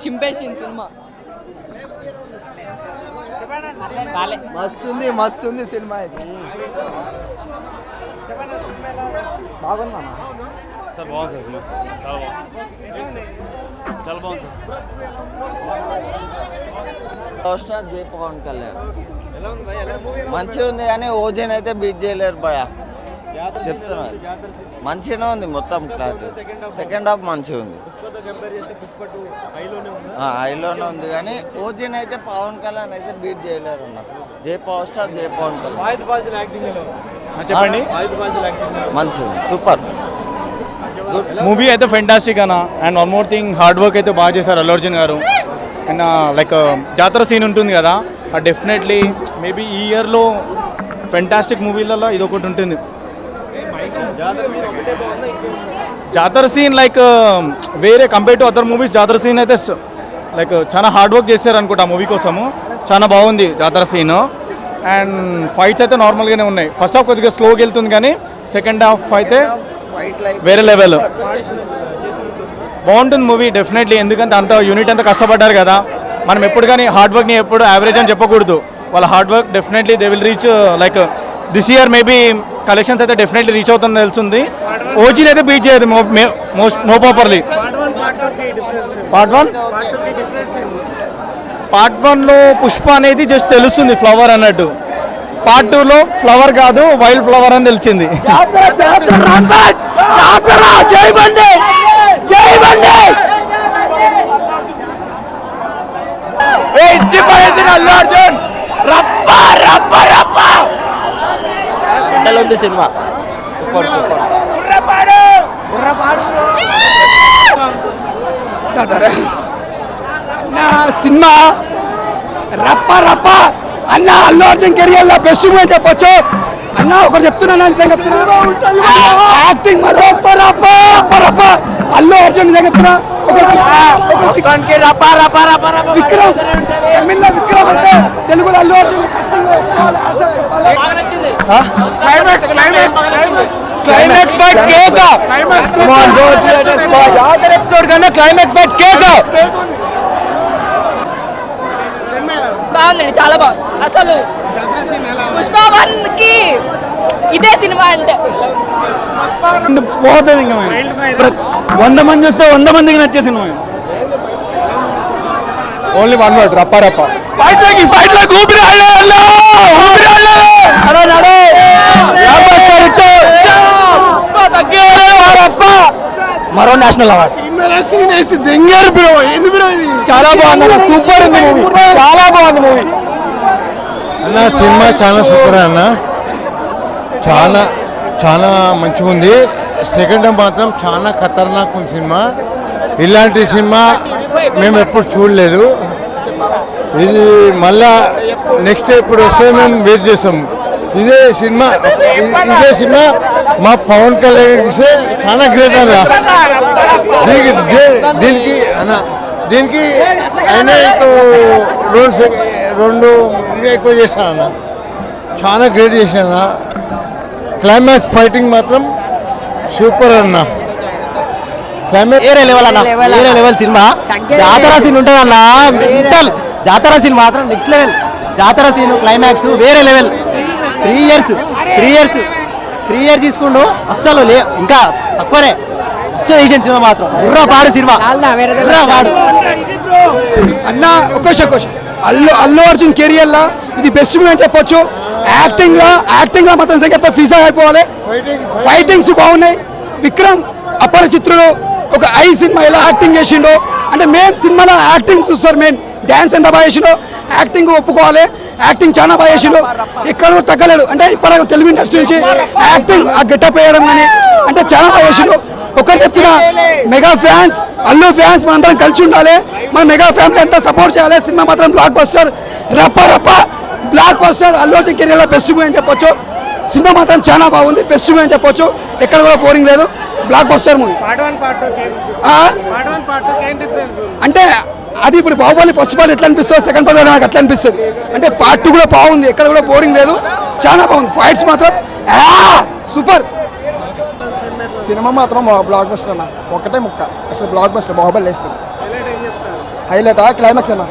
చింపేసింది cinema. మస్తు ఉంది cinema ఇది. బాగుందా సార్? బాగుంది సార్, చాలా బాగుంది, చాలా బాగుంది సార్. స్టార్ జై పవన్ కళ్యాణ్ మంచిగా ఉంది కానీ ఓజన్ అయితే బీట్ చేయలేరు భయ. చెప్తున్నారు మంచిగానే ఉంది మొత్తం క్లారిటీ. సెకండ్ హాఫ్ మంచిగా ఉంది, హైలోనే ఉంది కానీ ఓజన్ అయితే పవన్ కళ్యాణ్ అయితే బీట్ చేయలేరు అన్న. జై పవర్ స్టార్ జై పవన్ కళ్యాణ్ చెప్పండి. మంచిగా సూపర్ మూవీ అయితే ఫెంటాస్టిక్ అన్న. And one more thing, hard work అయితే బాగా చేశారు అల్లు అర్జున్ గారు. అండ్ లైక్ జాతర సీన్ ఉంటుంది కదా, డెఫినెట్లీ మేబీ ఈ ఇయర్లో ఫెంటాస్టిక్ మూవీలలో ఇది ఒకటి ఉంటుంది. జాతర సీన్ లైక్ వేరే కంపేర్ టు అదర్ మూవీస్, జాతర సీన్ అయితే లైక్ చాలా హార్డ్ వర్క్ చేశారు అనుకుంటా మూవీ కోసము. చాలా బాగుంది జాతర సీన్. అండ్ ఫైట్స్ అయితే నార్మల్గానే ఉన్నాయి. ఫస్ట్ హాఫ్ కొద్దిగా స్లోగా వెళ్తుంది కానీ సెకండ్ హాఫ్ అయితే వేరే లెవెల్. బాగుంటుంది మూవీ డెఫినెట్లీ. ఎందుకంటే అంత యూనిట్ అంతా కష్టపడ్డారు కదా. మనం ఎప్పుడు కానీ హార్డ్ వర్క్ని ఎప్పుడు యావరేజ్ అని చెప్పకూడదు. వాళ్ళ hard work definitely they will reach. Like this year maybe collections అయితే డెఫినెట్లీ రీచ్ అవుతుందని తెలుస్తుంది. ఓజీని అయితే బీట్ చేయదు మో ప్రాపర్లీ. పార్ట్ వన్లో పుష్ప అనేది జస్ట్ తెలుస్తుంది ఫ్లవర్ అన్నట్టు. పార్ట్ 2లో ఫ్లవర్ కాదు వైల్డ్ ఫ్లవర్ అని తెలిసింది. ఉంది సినిమా సూపర్ సూపర్. సినిమా రప్ప రప్ప అన్న. అల్లు అర్జున్ కెరియర్ లో బెస్ట్ మూవీ చెప్పొచ్చు అన్న. ఒకటి చెప్తున్నా, యాక్టింగ్ అల్లు అర్జున్ నిజంగా చెప్తున్నా. విక్రమ్ అంటే తెలుగులో అల్లు అర్జున్ క్లైమాక్స్ ఫైట్ కేక. క్లైమాక్స్ ఫైట్ కేక బాగుందండి, చాలా బాగుంది. అసలు పుష్ప 1కి ఇదే సినిమా అంటే పోతుంది. ఇంకా 100 మంది చూస్తే 100 మందికి నచ్చే సినిమా. ఓన్లీ వన్ వర్డ్, రప్ప రప్ప. మరో నేషనల్ అవార్డ్. చాలా బాగుంది, సూపర్ ఉంది మూవీ, చాలా బాగుంది మూవీ అన్న. సినిమా చాలా సూపర్ అన్న, చాలా చాలా మంచిగా ఉంది. సెకండ్ మాత్రం చాలా ఖతర్నాక్ ఉంది సినిమా. ఇలాంటి సినిమా మేము ఎప్పుడు చూడలేదు. ఇది మళ్ళా నెక్స్ట్ ఎప్పుడు వస్తే మేము వెయిట్ చేస్తాం. ఇదే సినిమా మా పవన్ కళ్యాణ్ చాలా గ్రేట్ అన్న. దీనికి ఆయన రెండు ఎక్కువ చేశానన్న, చాలా గ్రేట్ చేశాను. క్లైమాక్స్ ఫైటింగ్ మాత్రం సూపర్ అన్న. క్లైమాక్స్ వేరే లెవెల్ అన్న, వేరే లెవెల్ సినిమా. జాతర సీన్ ఉంటుంది అన్న, మెంటల్. జాతర సీన్ మాత్రం నెక్స్ట్ లెవెల్. జాతర సీన్ క్లైమాక్స్ వేరే లెవెల్. 3 ఇయర్స్ తీసుకుంటూ అస్సలు ఇంకా తక్కువనే వస్తుంది చేసిన సినిమా మాత్రం. పాడు సినిమా పాడు అన్న. క్వశ్చన్, అల్లు అర్జున్ కెరియర్ లా ఇది బెస్ట్ మూవీ అని చెప్పొచ్చు. యాక్టింగ్ లా మాత్రం చెప్తా ఫిజా అయిపోవాలి. ఫైటింగ్స్ బాగున్నాయి. విక్రమ్ అపరిచిత్రుడు ఒక సినిమా ఎలా యాక్టింగ్ చేసిండో అంటే మెయిన్ సినిమాలో యాక్టింగ్ చూస్తారు. మెయిన్ డ్యాన్స్ ఎంత బాగా చేసిండో, యాక్టింగ్ ఒప్పుకోవాలి. యాక్టింగ్ చాలా బాగా చేసిండు, ఎక్కడ తగ్గలేడు. అంటే ఇప్పుడు తెలుగు ఇండస్ట్రీ నుంచి యాక్టింగ్ ఆ గెటప్ వేయడం కానీ అంటే చాలా బాగా చేసిండు. ఒకటి చెప్తున్నా, మెగా ఫ్యాన్స్, అల్లు ఫ్యాన్స్ మనందరం కలిసి ఉండాలి. మన మెగా ఫ్యామిలీ అంతా సపోర్ట్ చేయాలి. సినిమా మాత్రం బ్లాక్ బస్టర్, రప్ప బ్లాక్ బస్టర్. అల్లు అర్జున్ కెరీర్లో బెస్ట్ మూవీ అని చెప్పొచ్చు. సినిమా మాత్రం చాలా బాగుంది, బెస్ట్ మూవీ అని చెప్పొచ్చు. ఎక్కడ కూడా బోరింగ్ లేదు, బ్లాక్ బస్టర్ మూవీ. అంటే అది ఇప్పుడు బాహుబలి ఫస్ట్ పార్ట్ ఎట్లా అనిపిస్తుంది, సెకండ్ పార్ట్ నాకు అట్లా అనిపిస్తుంది. అంటే పార్ట్ 2 కూడా బాగుంది, ఎక్కడ కూడా బోరింగ్ లేదు, చాలా బాగుంది. ఫైట్స్ మాత్రం సూపర్. సినిమా మాత్రం బ్లాక్ బస్టర్ అన్న, ఒకటే ముక్క అసలు బ్లాక్ బస్టర్. బాహుబలి వేస్తుంది. హైలైటా క్లైమాక్స్ అన్న,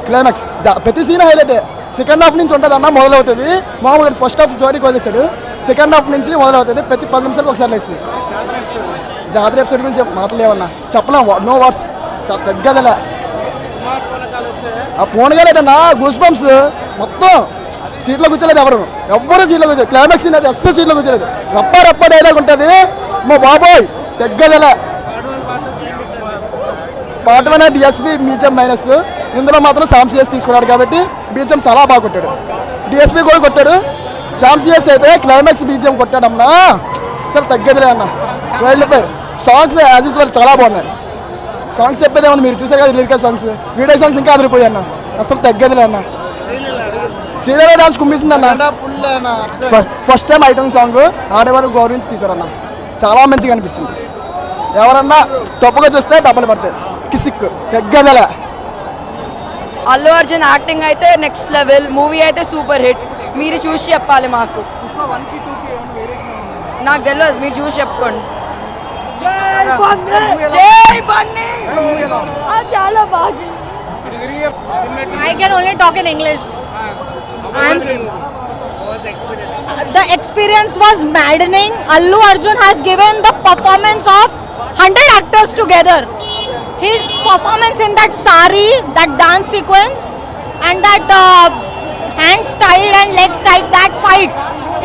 క్లైమాక్స్ ప్రతి సీన్ హైలైటే. సెకండ్ హాఫ్ నుంచి ఉంటుంది అన్న, మొదలవుతుంది మామూలుగా. ఫస్ట్ హాఫ్ జోరీకి వదిలేస్తాడు, సెకండ్ హాఫ్ నుంచి మొదలవుతుంది. ప్రతి 10 నిమిషాలకు ఒకసారి వేస్తుంది. జాతర ఎపిసోడ్ గురించి మాట్లాడలేమన్నా, చెప్పలేం, నో వర్డ్స్. తగ్గదలే ఆ పోనగాలేటన్నా, గూస్ బంప్స్ మొత్తం. సీట్లో కూర్చోలేదు ఎవరు సీట్లో కూర్చోలేదు. క్లైమాక్స్ సీన్ అయితే అస్సలు సీట్లో కూర్చోలేదు. రప్ప డైలాగ్ ఉంటుంది మా బాబోయ్, తగ్గదలే. పార్ట్ 1 డిఎస్పీ బీజిఎం మైనస్, ఇందులో మాత్రం సామ్ సిఎస్ తీసుకున్నాడు కాబట్టి బీజిఎం చాలా బాగా కొట్టాడు. డిఎస్పీ కూడా కొట్టాడు, సామ్ సిఎస్ అయితే క్లైమాక్స్ బీజిఎం కొట్టాడమ్మా, అసలు తగ్గదులే అన్న. Wild fire songs as usual చాలా బాగున్నాయి. సాంగ్స్ చెప్పేదేమన్నా, మీరు చూసారు కదా లిరికల్ సాంగ్స్, వీడియో సాంగ్స్ ఇంకా అదిరిపోయాయి అన్న, అసలు తగ్గదులే అన్న. సీరియల్ డాన్స్ కుమ్మిస్తుంది అన్న. ఫస్ట్ టైం ఐటమ్ సాంగ్ ఆడేవారు గౌరవించి తీశారన్న, చాలా మంచిగా అనిపించింది. ఎవరన్నా తప్పుగా చూస్తే డబ్బులు పడతాయి. కిసిక్ తగ్గదలే. అల్లు అర్జున్ యాక్టింగ్ అయితే నెక్స్ట్ లెవెల్, మూవీ అయితే సూపర్ హిట్. మీరు చూసి చెప్పాలి మాకు, నాకు తెలియదు, మీరు చూసి చెప్పుకోండి. చాలా బాగా. I can only talk in English. The experience was maddening. Allu Arjun has given the performance of 100 actors together. His performance in that sari, that dance sequence, and that hands tied and legs tied, that fight,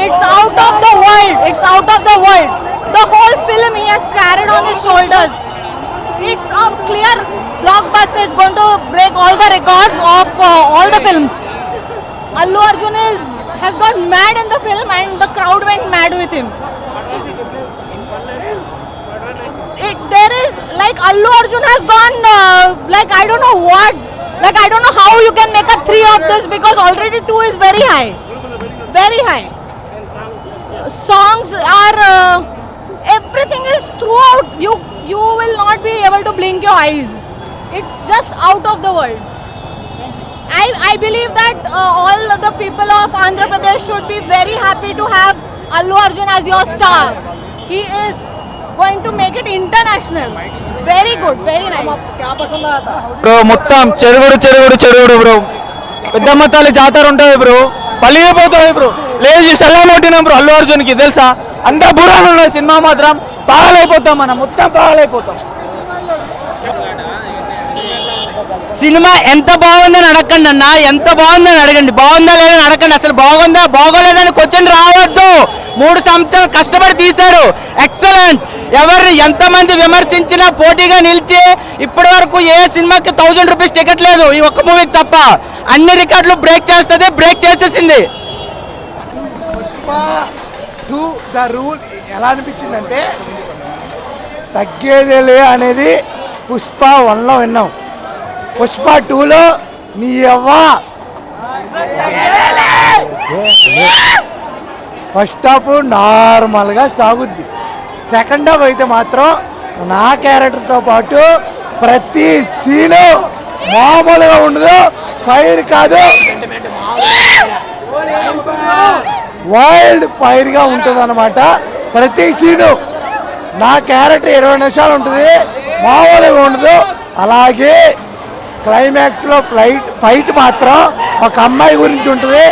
it's out of the world. It's out of the world. The whole film he has carried on his shoulders. It's a clear blockbuster. It's going to break all the records of all the films. Allu Arjun has gone mad in the film and the crowd went mad with him. There is like Allu Arjun has gone like I don't know what. Like I don't know how you can make a 3 of this because already 2 is very high. Very high. Songs are everything is throughout. You will not be able to blink your eyes. It's just out of the world. I believe that all the people of Andhra Pradesh should be very happy to have Allu Arjun as your star. He is going to make it international. Very good, very nice. Bro మొత్తం చెరుగుడు bro. పెద్దమ్మ తల్లి జాతర ఉంటుంది bro, పలిగిపోతుంది bro. లేదు సల్లాం కొట్టినాం bro Allu అర్జున్కి తెలుసా. అంత బురాలు ఉన్నాయి సినిమా మాత్రం, పాగలైపోతాం మనం, మొత్తం పాగలైపోతాం. సినిమా ఎంత బాగుందని అడగండి అన్న, ఎంత బాగుందని అడగండి, బాగుందా లేదని అడగండి. అసలు బాగుందా బాగోలేదని క్వశ్చన్ రావద్దు. 3 సంవత్సరాలు కష్టపడి తీశారు, ఎక్సలెంట్. ఎవరిని ఎంతమంది విమర్శించినా పోటీగా నిలిచి ఇప్పటి వరకు ఏ సినిమాకి 1000 రూపీస్ టికెట్ లేదు, ఈ ఒక్క మూవీకి తప్ప. అన్ని రికార్డులు బ్రేక్ చేస్తుంది, బ్రేక్ చేసేసింది. ద రూల్ ఎలా అనిపించిందంటే తగ్గేదేలే అనేది పుష్ప 1లో విన్నాం, పుష్ప 2లో నీ అవ్వా. ఫస్ట్ హాఫ్ నార్మల్గా సాగుద్ది, సెకండ్ హాఫ్ అయితే మాత్రం నా క్యారెక్టర్తో పాటు ప్రతి సీను మామూలుగా ఉండదు, ఫైర్ కాదు, వైల్డ్ ఫైర్గా ఉంటుంది అన్నమాట. ప్రతి సీను నా క్యారెక్టర్ 20 నిమిషాలు ఉంటుంది, మామూలుగా ఉండదు. అలాగే క్లైమాక్స్లో ఫైట్ మాత్రం ఒక అమ్మాయి గురించి ఉంటుంది.